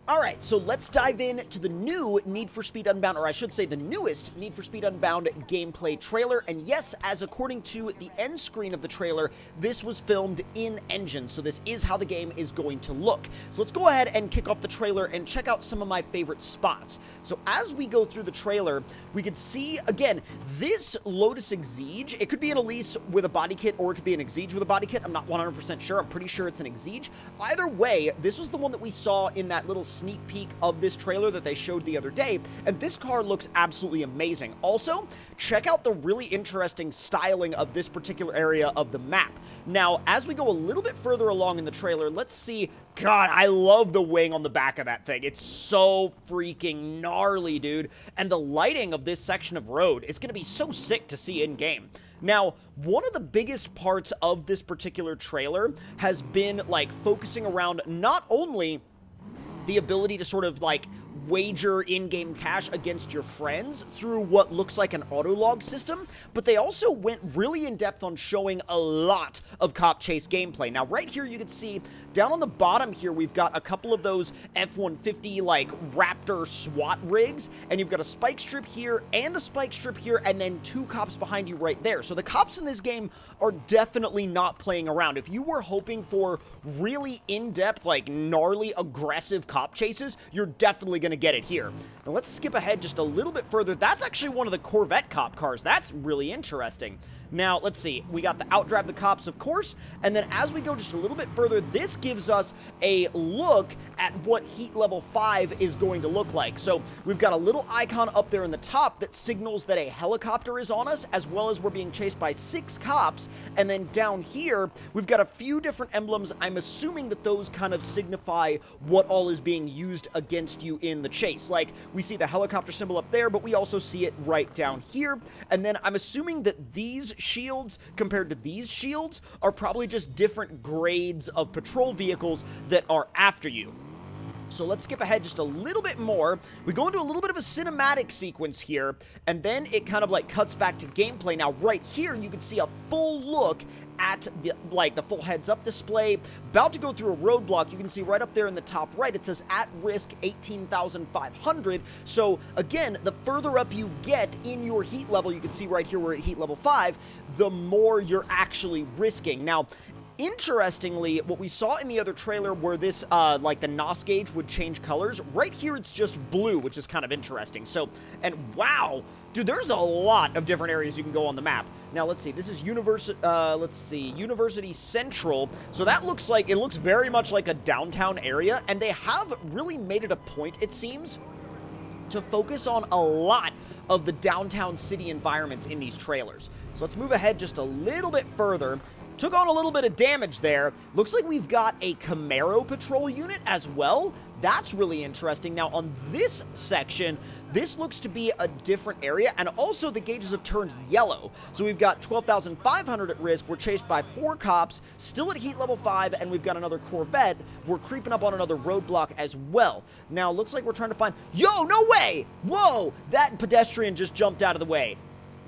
Alright, so let's dive in to the new Need for Speed Unbound, or I should say the newest Need for Speed Unbound gameplay trailer. And yes, as according to the end screen of the trailer, this was filmed in-engine, so this is how the game is going to look. So let's go ahead and kick off the trailer and check out some of my favorite spots. So as we go through the trailer, we can see, again, this Lotus Exige. It could be an Elise with a body kit, or it could be an Exige with a body kit. I'm not 100% sure. I'm pretty sure it's an Exige. Either way, this was the one that we saw in that little sneak peek of this trailer that they showed the other day, and this car looks absolutely amazing. Also, check out the really interesting styling of this particular area of the map. Now, as we go a little bit further along in the trailer, let's see. God, I love the wing on the back of that thing. It's so freaking gnarly, dude. And the lighting of this section of road is going to be so sick to see in-game. Now, one of the biggest parts of this particular trailer has been, like, focusing around not only the ability to sort of, like, wager in-game cash against your friends through what looks like an auto-log system, but they also went really in-depth on showing a lot of cop chase gameplay. Now, right here, you can see down on the bottom here, we've got a couple of those F-150, like, Raptor SWAT rigs, and you've got a spike strip here and a spike strip here, and then two cops behind you right there. So the cops in this game are definitely not playing around. If you were hoping for really in-depth, like, gnarly, aggressive cop chases, you're definitely going to get it here. Now let's skip ahead just a little bit further. That's actually one of the Corvette cop cars. That's really interesting. Now, let's see. We got the outdrive the cops, of course, and then as we go just a little bit further, this gives us a look at what Heat Level 5 is going to look like. So, we've got a little icon up there in the top that signals that a helicopter is on us, as well as we're being chased by 6 cops, and then down here, we've got a few different emblems. I'm assuming that those kind of signify what all is being used against you in the chase. Like, we see the helicopter symbol up there, but we also see it right down here, and then I'm assuming that these shields compared to these shields are probably just different grades of patrol vehicles that are after you. So let's skip ahead just a little bit more. We go into a little bit of a cinematic sequence here, and then it kind of like cuts back to gameplay. Now, right here, you can see a full look at the full heads-up display. About to go through a roadblock. You can see right up there in the top right, it says at risk 18,500. So again, the further up you get in your heat level, you can see right here we're at heat level 5, the more you're actually risking. Now, interestingly, what we saw in the other trailer where this, like the NOS gauge would change colors, right here it's just blue, which is kind of interesting. So, and wow, dude, there's a lot of different areas you can go on the map. Now, let's see, this is University Central. So that looks like, it looks very much like a downtown area, and they have really made it a point, it seems, to focus on a lot of the downtown city environments in these trailers. So let's move ahead just a little bit further. Took on a little bit of damage there. Looks like we've got a Camaro patrol unit as well. That's really interesting. Now, on this section, this looks to be a different area, and also the gauges have turned yellow. So we've got 12,500 at risk. We're chased by 4 cops, still at heat level 5, and we've got another Corvette. We're creeping up on another roadblock as well. Now, looks like we're trying to find... Yo, no way! Whoa! That pedestrian just jumped out of the way.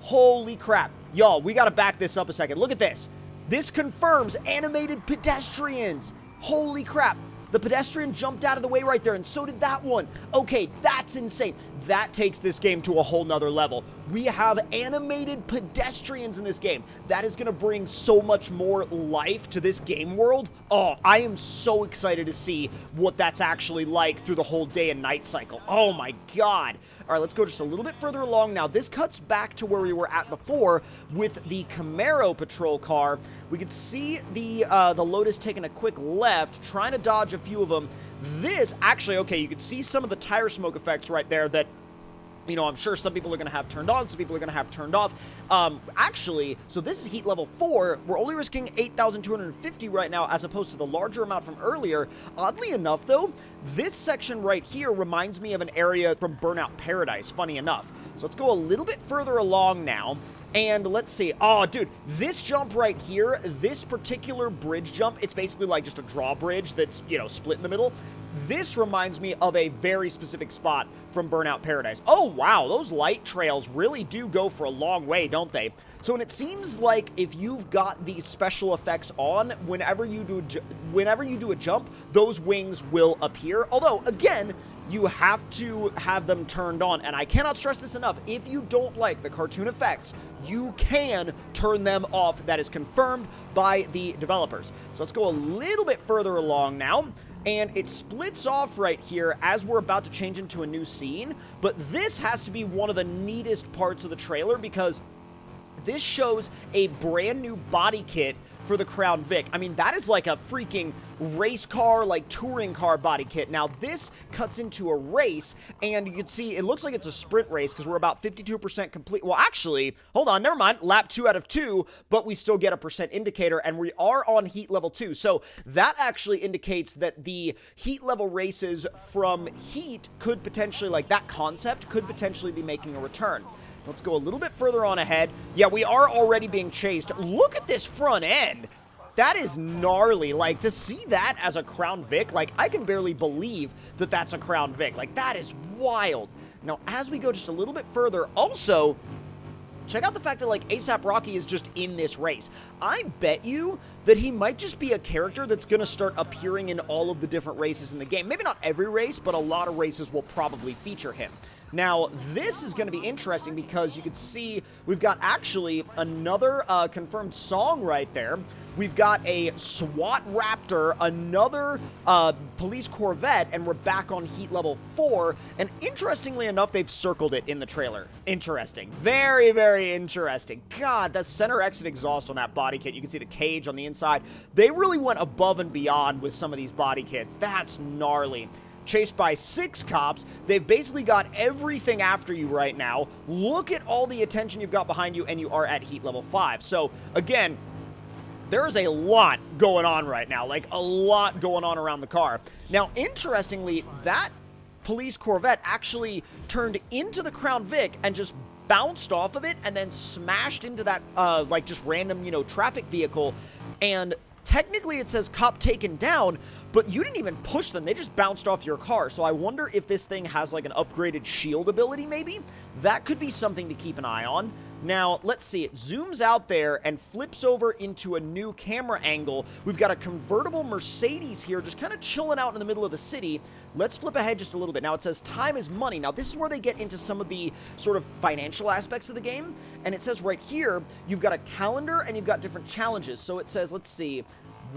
Holy crap. Y'all, we gotta back this up a second. Look at this. This confirms animated pedestrians. Holy crap. The pedestrian jumped out of the way right there, and so did that one. Okay, that's insane. That takes this game to a whole nother level. We have animated pedestrians in this game. That is going to bring so much more life to this game world. Oh, I am so excited to see what that's actually like through the whole day and night cycle. Oh my god. All right, let's go just a little bit further along now. This cuts back to where we were at before with the Camaro patrol car. We could see the Lotus taking a quick left, trying to dodge a few of them. This, actually, okay, you could see some of the tire smoke effects right there that, you know, I'm sure some people are going to have turned on, some people are going to have turned off. Actually, so this is heat level 4. We're only risking 8,250 right now as opposed to the larger amount from earlier. Oddly enough, though, this section right here reminds me of an area from Burnout Paradise, funny enough. So let's go a little bit further along now. And let's see. Oh, dude, this jump right here, this particular bridge jump, it's basically like just a drawbridge that's, you know, split in the middle. This reminds me of a very specific spot from Burnout Paradise. Oh, wow, those light trails really do go for a long way, don't they? So, and it seems like if you've got these special effects on, whenever you do a jump, those wings will appear. Although, again, you have to have them turned on, and I cannot stress this enough. If you don't like the cartoon effects, you can turn them off. That is confirmed by the developers. So let's go a little bit further along now. And it splits off right here as we're about to change into a new scene. But this has to be one of the neatest parts of the trailer, because this shows a brand new body kit for the Crown Vic. I mean, that is like a freaking race car, like touring car body kit. Now, this cuts into a race, and you can see it looks like it's a sprint race because we're about 52% complete. Well, actually, hold on, never mind. Lap 2 out of 2, but we still get a percent indicator, and we are on heat level 2. So that actually indicates that the heat level races from Heat could potentially, like that concept, could potentially be making a return. Let's go a little bit further on ahead. Yeah, we are already being chased. Look at this front end. That is gnarly. Like, to see that as a Crown Vic, like, I can barely believe that that's a Crown Vic. Like, that is wild. Now, as we go just a little bit further, also, check out the fact that, like, A$AP Rocky is just in this race. I bet you that he might just be a character that's going to start appearing in all of the different races in the game. Maybe not every race, but a lot of races will probably feature him. Now, this is going to be interesting because you can see we've got actually another confirmed song right there. We've got a SWAT Raptor, another police Corvette, and we're back on heat level 4. And interestingly enough, they've circled it in the trailer. Interesting. Very, very interesting. God, that center exit exhaust on that body kit. You can see the cage on the inside. They really went above and beyond with some of these body kits. That's gnarly. Chased by 6 cops. They've basically got everything after you right now. Look at all the attention you've got behind you, and you are at heat level 5. So, again, there is a lot going on right now. Like, a lot going on around the car. Now, interestingly, that police Corvette actually turned into the Crown Vic and just bounced off of it and then smashed into that, like, just random, you know, traffic vehicle. And technically it says cop taken down, but you didn't even push them. They just bounced off your car. So I wonder if this thing has like an upgraded shield ability maybe. That could be something to keep an eye on. Now, let's see. It zooms out there and flips over into a new camera angle. We've got a convertible Mercedes here just kind of chilling out in the middle of the city. Let's flip ahead just a little bit. Now, it says time is money. Now, this is where they get into some of the sort of financial aspects of the game. And it says right here, you've got a calendar and you've got different challenges. So it says, let's see,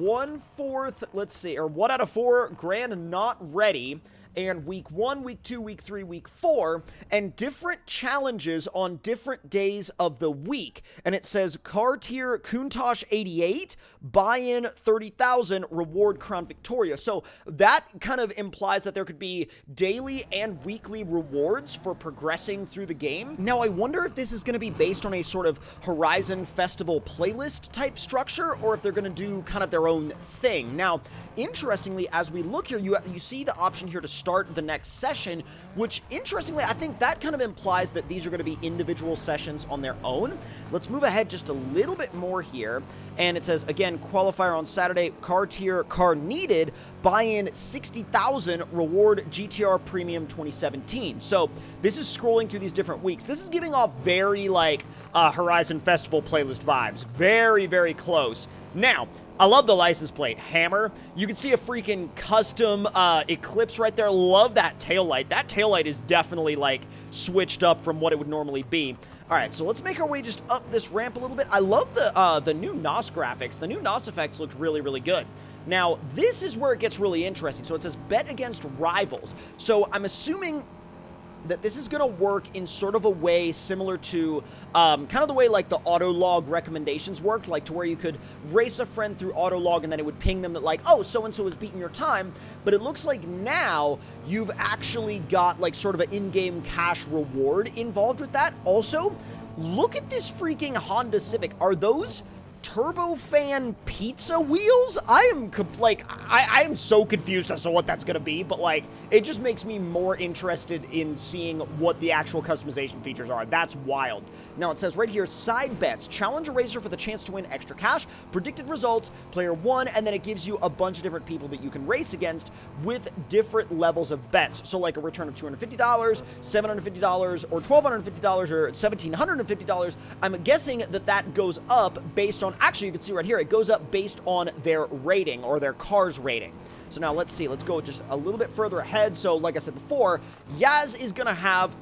1/4, let's see, or 1 out of 4 grand not ready, and week 1, week 2, week 3, week 4, and different challenges on different days of the week. And it says car tier Countach 88, buy-in 30,000, reward Crown Victoria. So that kind of implies that there could be daily and weekly rewards for progressing through the game. Now, I wonder if this is going to be based on a sort of Horizon Festival playlist type structure, or if they're going to do kind of their own thing. Now, interestingly, as we look here, you see the option here to start the next session, which interestingly, I think that kind of implies that these are going to be individual sessions on their own. Let's move ahead just a little bit more here. And it says, again, qualifier on Saturday, car tier, car needed, buy-in 60,000, reward GTR Premium 2017. So this is scrolling through these different weeks. This is giving off very like Horizon Festival playlist vibes. Very, very close. Now, I love the license plate. Hammer. You can see a freaking custom Eclipse right there. Love that taillight. That taillight is definitely, like, switched up from what it would normally be. All right, so let's make our way just up this ramp a little bit. I love the new NOS graphics. The new NOS effects look really, really good. Now, this is where it gets really interesting. So it says bet against rivals. So I'm assuming that this is going to work in sort of a way similar to kind of the way like the autolog recommendations worked, like to where you could race a friend through autolog and then it would ping them that like, oh, so-and-so has beaten your time. But it looks like now you've actually got like sort of an in-game cash reward involved with that. Also, look at this freaking Honda Civic. Are those turbofan pizza wheels? I am so confused as to what that's gonna be, but like, it just makes me more interested in seeing what the actual customization features are. That's wild. Now it says right here, side bets. Challenge a racer for the chance to win extra cash, predicted results, player 1, and then it gives you a bunch of different people that you can race against with different levels of bets. So like a return of $250, $750, or $1,250, or $1,750. I'm guessing that that goes up based on, actually you can see right here, it goes up based on their rating, or their car's rating. So now let's see, let's go just a little bit further ahead. So like I said before, Yaz is gonna have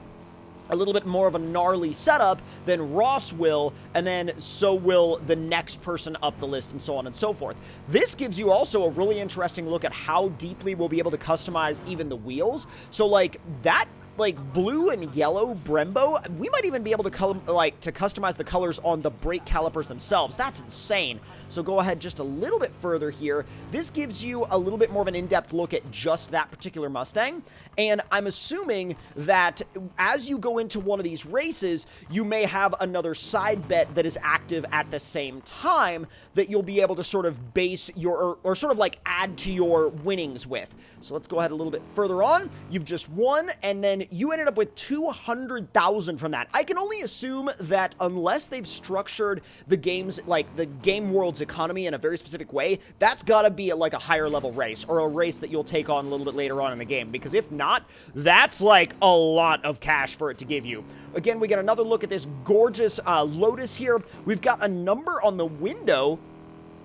a little bit more of a gnarly setup than Ross will, and then so will the next person up the list, and so on and so forth. This gives you also a really interesting look at how deeply we'll be able to customize even the wheels. So like that, like blue and yellow Brembo, we might even be able to customize the colors on the brake calipers themselves. That's insane. So go ahead just a little bit further here. This gives you a little bit more of an in-depth look at just that particular Mustang, and I'm assuming that as you go into one of these races, you may have another side bet that is active at the same time that you'll be able to sort of base your, or sort of like add to your winnings with. So let's go ahead a little bit further on. You've just won, and then you ended up with 200,000 from that. I can only assume that unless they've structured the game's, like the game world's economy in a very specific way, that's gotta be like a higher level race, or a race that you'll take on a little bit later on in the game, because if not, that's like a lot of cash for it to give you. Again, we get another look at this gorgeous Lotus here. We've got a number on the window.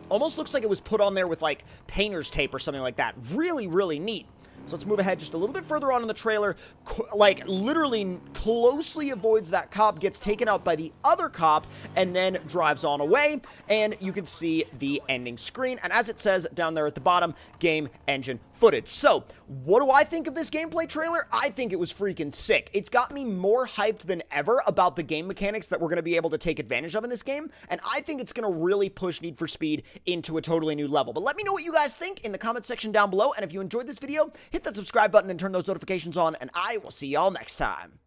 Almost looks like it was put on there with like painter's tape or something like that. Really, really neat. So let's move ahead just a little bit further on in the trailer. Like, literally closely avoids that cop, gets taken out by the other cop, and then drives on away. And you can see the ending screen. And as it says down there at the bottom, game engine footage. So, what do I think of this gameplay trailer? I think it was freaking sick. It's got me more hyped than ever about the game mechanics that we're going to be able to take advantage of in this game. And I think it's going to really push Need for Speed into a totally new level. But let me know what you guys think in the comment section down below. And if you enjoyed this video, hit that subscribe button and turn those notifications on, and I will see y'all next time.